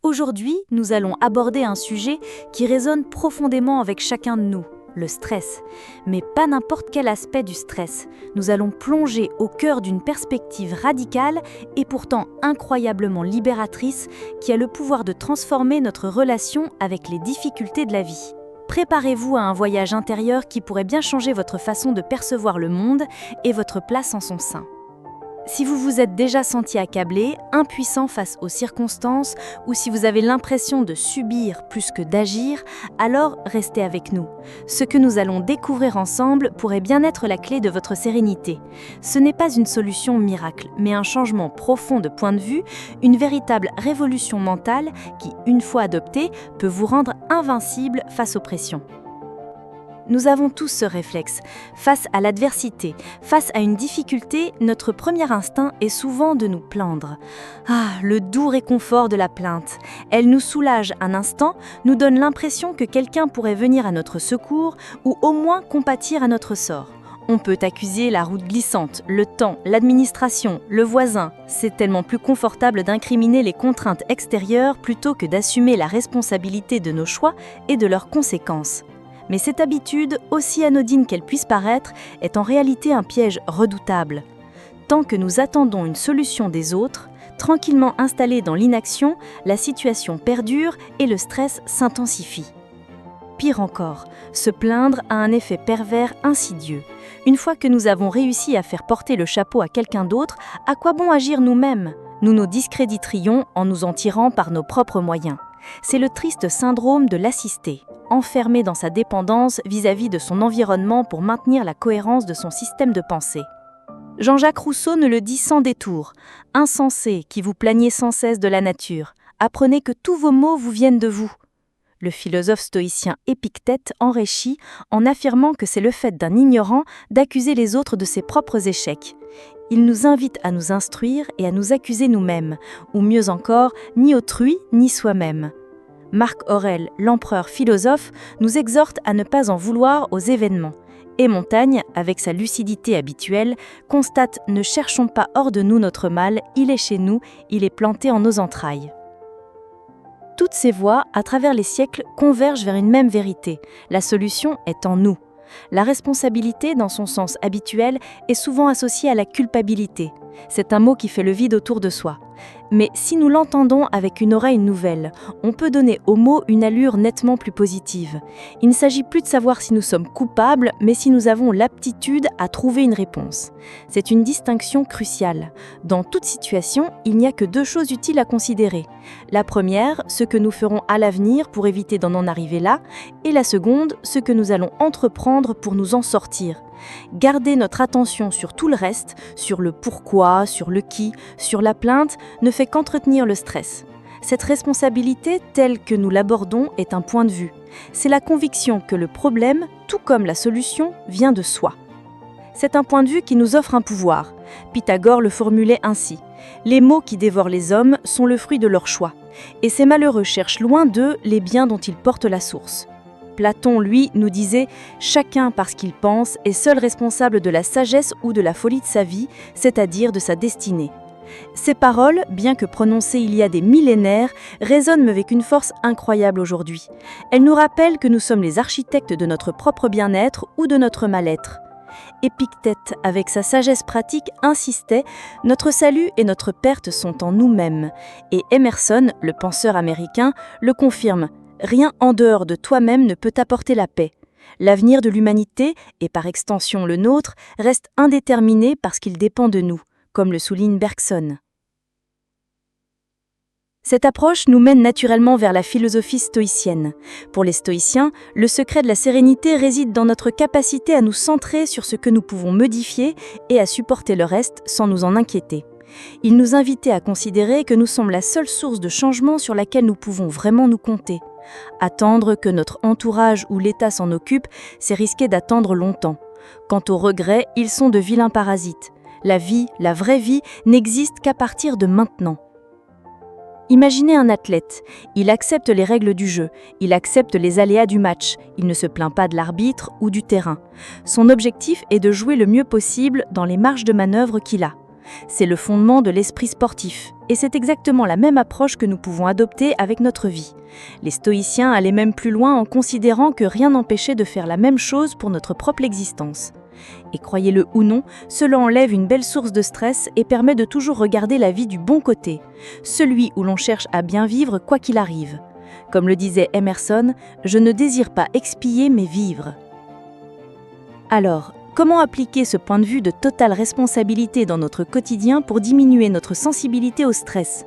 Aujourd'hui, nous allons aborder un sujet qui résonne profondément avec chacun de nous, le stress. Mais pas n'importe quel aspect du stress. Nous allons plonger au cœur d'une perspective radicale et pourtant incroyablement libératrice qui a le pouvoir de transformer notre relation avec les difficultés de la vie. Préparez-vous à un voyage intérieur qui pourrait bien changer votre façon de percevoir le monde et votre place en son sein. Si vous vous êtes déjà senti accablé, impuissant face aux circonstances, ou si vous avez l'impression de subir plus que d'agir, alors restez avec nous. Ce que nous allons découvrir ensemble pourrait bien être la clé de votre sérénité. Ce n'est pas une solution miracle, mais un changement profond de point de vue, une véritable révolution mentale qui, une fois adoptée, peut vous rendre invincible face aux pressions. Nous avons tous ce réflexe. Face à l'adversité, face à une difficulté, notre premier instinct est souvent de nous plaindre. Ah, le doux réconfort de la plainte. Elle nous soulage un instant, nous donne l'impression que quelqu'un pourrait venir à notre secours ou au moins compatir à notre sort. On peut accuser la route glissante, le temps, l'administration, le voisin. C'est tellement plus confortable d'incriminer les contraintes extérieures plutôt que d'assumer la responsabilité de nos choix et de leurs conséquences. Mais cette habitude, aussi anodine qu'elle puisse paraître, est en réalité un piège redoutable. Tant que nous attendons une solution des autres, tranquillement installés dans l'inaction, la situation perdure et le stress s'intensifie. Pire encore, se plaindre a un effet pervers insidieux. Une fois que nous avons réussi à faire porter le chapeau à quelqu'un d'autre, à quoi bon agir nous-mêmes ? Nous nous discréditerions en nous en tirant par nos propres moyens. C'est le triste syndrome de l'assisté, enfermé dans sa dépendance vis-à-vis de son environnement pour maintenir la cohérence de son système de pensée. Jean-Jacques Rousseau ne le dit sans détour. « Insensés qui vous plaignez sans cesse de la nature, apprenez que tous vos maux vous viennent de vous. » Le philosophe stoïcien Épictète enrichit en affirmant que c'est le fait d'un ignorant d'accuser les autres de ses propres échecs. Il nous invite à nous instruire et à nous accuser nous-mêmes, ou mieux encore, ni autrui, ni soi-même. Marc Aurèle, l'empereur philosophe, nous exhorte à ne pas en vouloir aux événements. Et Montaigne, avec sa lucidité habituelle, constate « Ne cherchons pas hors de nous notre mal, il est chez nous, il est planté en nos entrailles ». Toutes ces voies, à travers les siècles, convergent vers une même vérité. La solution est en nous. La responsabilité, dans son sens habituel, est souvent associée à la culpabilité. C'est un mot qui fait le vide autour de soi. Mais si nous l'entendons avec une oreille nouvelle, on peut donner au mot une allure nettement plus positive. Il ne s'agit plus de savoir si nous sommes coupables, mais si nous avons l'aptitude à trouver une réponse. C'est une distinction cruciale. Dans toute situation, il n'y a que deux choses utiles à considérer. La première, ce que nous ferons à l'avenir pour éviter d'en arriver là, et la seconde, ce que nous allons entreprendre pour nous en sortir. Garder notre attention sur tout le reste, sur le pourquoi, sur le qui, sur la plainte, ne fait qu'entretenir le stress. Cette responsabilité, telle que nous l'abordons, est un point de vue. C'est la conviction que le problème, tout comme la solution, vient de soi. C'est un point de vue qui nous offre un pouvoir. Pythagore le formulait ainsi. Les maux qui dévorent les hommes sont le fruit de leur choix. Et ces malheureux cherchent loin d'eux les biens dont ils portent la source. Platon, lui, nous disait « Chacun, parce qu'il pense, est seul responsable de la sagesse ou de la folie de sa vie, c'est-à-dire de sa destinée. » Ces paroles, bien que prononcées il y a des millénaires, résonnent avec une force incroyable aujourd'hui. Elles nous rappellent que nous sommes les architectes de notre propre bien-être ou de notre mal-être. Épictète, avec sa sagesse pratique, insistait « Notre salut et notre perte sont en nous-mêmes ». Et Emerson, le penseur américain, le confirme. Rien en dehors de toi-même ne peut t'apporter la paix. L'avenir de l'humanité, et par extension le nôtre, reste indéterminé parce qu'il dépend de nous, comme le souligne Bergson. Cette approche nous mène naturellement vers la philosophie stoïcienne. Pour les stoïciens, le secret de la sérénité réside dans notre capacité à nous centrer sur ce que nous pouvons modifier et à supporter le reste sans nous en inquiéter. Ils nous invitaient à considérer que nous sommes la seule source de changement sur laquelle nous pouvons vraiment nous compter. Attendre que notre entourage ou l'État s'en occupe, c'est risquer d'attendre longtemps. Quant aux regrets, ils sont de vilains parasites. La vie, la vraie vie, n'existe qu'à partir de maintenant. Imaginez un athlète. Il accepte les règles du jeu, il accepte les aléas du match, il ne se plaint pas de l'arbitre ou du terrain. Son objectif est de jouer le mieux possible dans les marges de manœuvre qu'il a. C'est le fondement de l'esprit sportif, et c'est exactement la même approche que nous pouvons adopter avec notre vie. Les stoïciens allaient même plus loin en considérant que rien n'empêchait de faire la même chose pour notre propre existence. Et croyez-le ou non, cela enlève une belle source de stress et permet de toujours regarder la vie du bon côté, celui où l'on cherche à bien vivre quoi qu'il arrive. Comme le disait Emerson, « Je ne désire pas expier mais vivre ». Alors, comment appliquer ce point de vue de totale responsabilité dans notre quotidien pour diminuer notre sensibilité au stress ?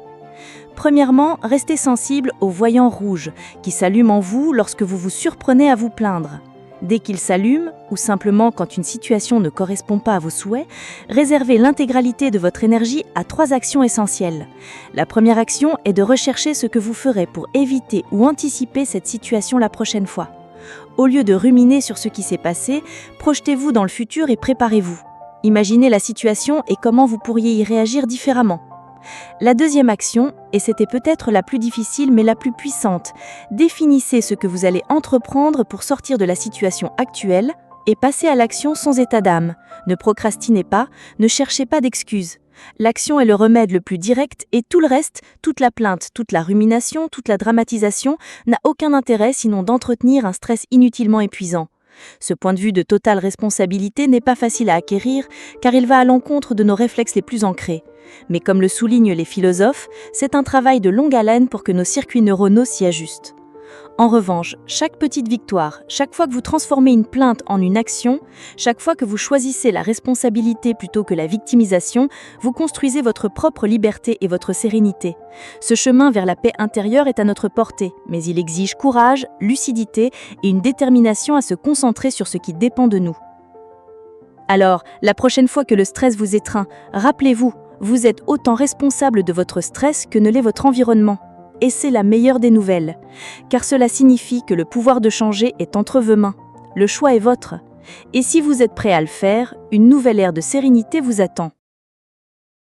Premièrement, restez sensible aux voyants rouges qui s'allument en vous lorsque vous vous surprenez à vous plaindre. Dès qu'ils s'allument, ou simplement quand une situation ne correspond pas à vos souhaits, réservez l'intégralité de votre énergie à 3 actions essentielles. La première action est de rechercher ce que vous ferez pour éviter ou anticiper cette situation la prochaine fois. Au lieu de ruminer sur ce qui s'est passé, projetez-vous dans le futur et préparez-vous. Imaginez la situation et comment vous pourriez y réagir différemment. La deuxième action, et c'était peut-être la plus difficile mais la plus puissante, définissez ce que vous allez entreprendre pour sortir de la situation actuelle et passez à l'action sans état d'âme. Ne procrastinez pas, ne cherchez pas d'excuses. L'action est le remède le plus direct et tout le reste, toute la plainte, toute la rumination, toute la dramatisation, n'a aucun intérêt sinon d'entretenir un stress inutilement épuisant. Ce point de vue de totale responsabilité n'est pas facile à acquérir car il va à l'encontre de nos réflexes les plus ancrés. Mais comme le soulignent les philosophes, c'est un travail de longue haleine pour que nos circuits neuronaux s'y ajustent. En revanche, chaque petite victoire, chaque fois que vous transformez une plainte en une action, chaque fois que vous choisissez la responsabilité plutôt que la victimisation, vous construisez votre propre liberté et votre sérénité. Ce chemin vers la paix intérieure est à notre portée, mais il exige courage, lucidité et une détermination à se concentrer sur ce qui dépend de nous. Alors, la prochaine fois que le stress vous étreint, rappelez-vous, vous êtes autant responsable de votre stress que ne l'est votre environnement. Et c'est la meilleure des nouvelles, car cela signifie que le pouvoir de changer est entre vos mains. Le choix est vôtre. Et si vous êtes prêt à le faire, une nouvelle ère de sérénité vous attend.